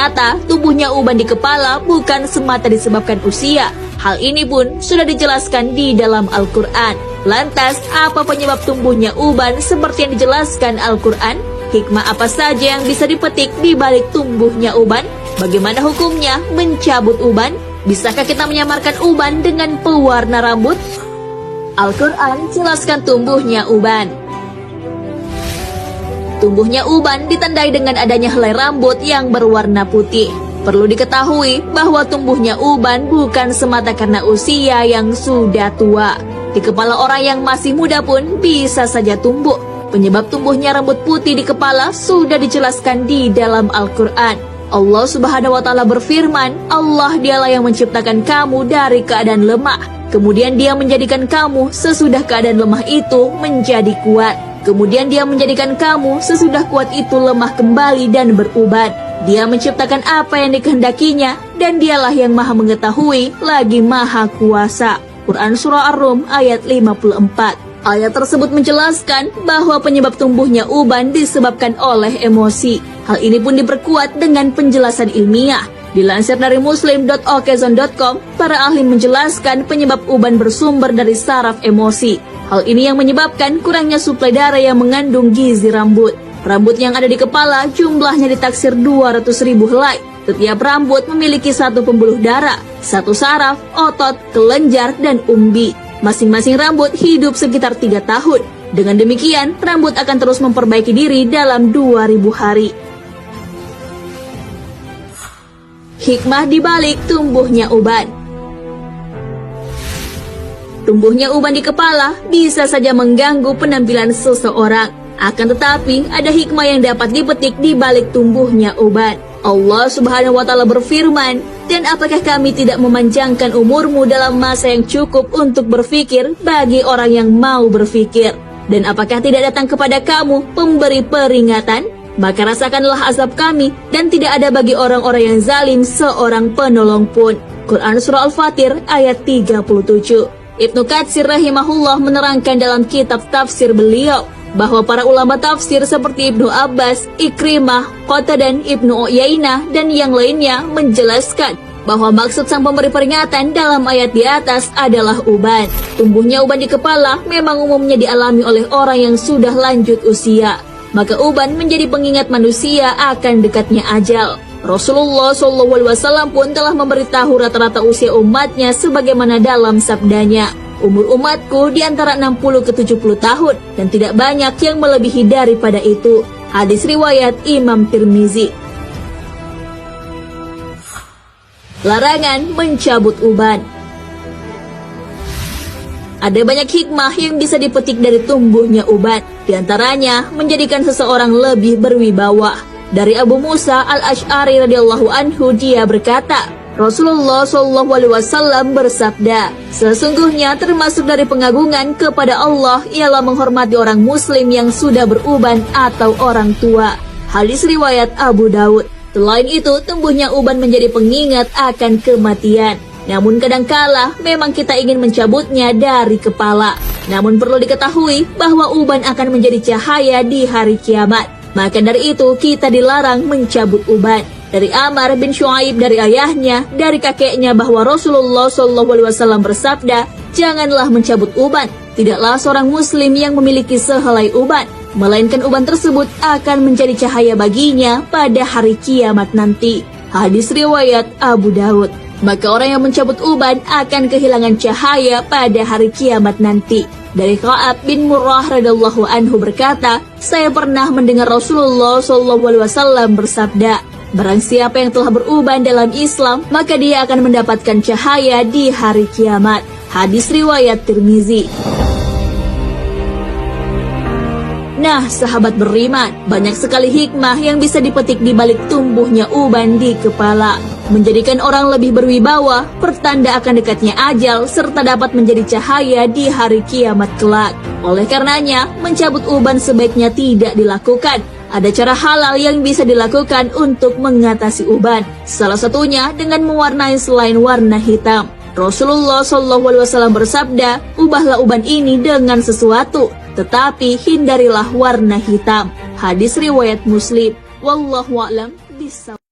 Ternyata tumbuhnya uban di kepala bukan semata disebabkan usia. Hal ini pun sudah dijelaskan di dalam Al-Quran. Lantas, apa penyebab tumbuhnya uban seperti yang dijelaskan Al-Quran? Hikmah apa saja yang bisa dipetik di balik tumbuhnya uban? Bagaimana hukumnya mencabut uban? Bisakah kita menyamarkan uban dengan pewarna rambut? Al-Quran jelaskan tumbuhnya uban. Tumbuhnya uban ditandai dengan adanya helai rambut yang berwarna putih. Perlu diketahui bahwa tumbuhnya uban bukan semata karena usia yang sudah tua. Di kepala orang yang masih muda pun bisa saja tumbuh. Penyebab tumbuhnya rambut putih di kepala sudah dijelaskan di dalam Al-Quran. Allah Subhanahu wa Ta'ala berfirman, Allah dialah yang menciptakan kamu dari keadaan lemah. Kemudian Dia menjadikan kamu sesudah keadaan lemah itu menjadi kuat. Kemudian Dia menjadikan kamu sesudah kuat itu lemah kembali dan berubat. Dia menciptakan apa yang dikehendakinya, dan Dialah yang maha mengetahui lagi maha kuasa. Quran Surah Ar-Rum ayat 54. Ayat tersebut menjelaskan bahwa penyebab tumbuhnya uban disebabkan oleh emosi. Hal ini pun diperkuat dengan penjelasan ilmiah. Dilansir dari muslim.okezon.com, para ahli menjelaskan penyebab uban bersumber dari saraf emosi. Hal ini yang menyebabkan kurangnya suplai darah yang mengandung gizi rambut. Rambut yang ada di kepala jumlahnya ditaksir 200.000 helai. Setiap rambut memiliki satu pembuluh darah, satu saraf, otot, kelenjar, dan umbi. Masing-masing rambut hidup sekitar 3 tahun. Dengan demikian, rambut akan terus memperbaiki diri dalam 2000 hari. Hikmah di balik tumbuhnya uban. Tumbuhnya uban di kepala bisa saja mengganggu penampilan seseorang. Akan tetapi, ada hikmah yang dapat dipetik di balik tumbuhnya uban. Allah Subhanahu wa Ta'ala berfirman, dan apakah kami tidak memanjangkan umurmu dalam masa yang cukup untuk berfikir bagi orang yang mau berfikir? Dan apakah tidak datang kepada kamu pemberi peringatan? Maka rasakanlah azab kami, dan tidak ada bagi orang-orang yang zalim seorang penolong pun. Quran Surah Al-Fatir ayat 37. Ibnu Katsir rahimahullah menerangkan dalam kitab tafsir beliau, bahwa para ulama tafsir seperti Ibnu Abbas, Ikrimah, Qatadan, Ibnu Uyainah, dan yang lainnya menjelaskan bahwa maksud sang pemberi peringatan dalam ayat di atas adalah uban. Tumbuhnya uban di kepala memang umumnya dialami oleh orang yang sudah lanjut usia. Maka uban menjadi pengingat manusia akan dekatnya ajal. Rasulullah SAW pun telah memberitahu rata-rata usia umatnya sebagaimana dalam sabdanya, umur umatku di antara 60 ke 70 tahun dan tidak banyak yang melebihi daripada itu. Hadis riwayat Imam Tirmizi. Larangan mencabut uban. Ada banyak hikmah yang bisa dipetik dari tumbuhnya uban. Di antaranya menjadikan seseorang lebih berwibawa. Dari Abu Musa Al-Asy'ari radhiyallahu anhu, dia berkata, Rasulullah SAW bersabda, sesungguhnya termasuk dari pengagungan kepada Allah ialah menghormati orang muslim yang sudah beruban atau orang tua. Hadis riwayat Abu Daud. Selain itu, tumbuhnya uban menjadi pengingat akan kematian. Namun kadangkala memang kita ingin mencabutnya dari kepala. Namun perlu diketahui bahwa uban akan menjadi cahaya di hari kiamat. Maka dari itu kita dilarang mencabut uban. Dari Amr bin Shu'aib dari ayahnya, dari kakeknya bahwa Rasulullah SAW bersabda, janganlah mencabut uban. Tidaklah seorang muslim yang memiliki sehelai uban, melainkan uban tersebut akan menjadi cahaya baginya pada hari kiamat nanti. Hadis riwayat Abu Daud. Maka orang yang mencabut uban akan kehilangan cahaya pada hari kiamat nanti. Dari Ka'ab bin Murrah radhiyallahu anhu berkata, saya pernah mendengar Rasulullah SAW bersabda, barang siapa yang telah beruban dalam Islam, maka dia akan mendapatkan cahaya di hari kiamat. Hadis riwayat Tirmizi. Nah, sahabat beriman, banyak sekali hikmah yang bisa dipetik di balik tumbuhnya uban di kepala. Menjadikan orang lebih berwibawa, pertanda akan dekatnya ajal, serta dapat menjadi cahaya di hari kiamat kelak. Oleh karenanya, mencabut uban sebaiknya tidak dilakukan. Ada cara halal yang bisa dilakukan untuk mengatasi uban. Salah satunya dengan mewarnai selain warna hitam. Rasulullah SAW bersabda, ubahlah uban ini dengan sesuatu, tetapi hindarilah warna hitam. Hadis riwayat Muslim. Wallahu a'lam bishawab.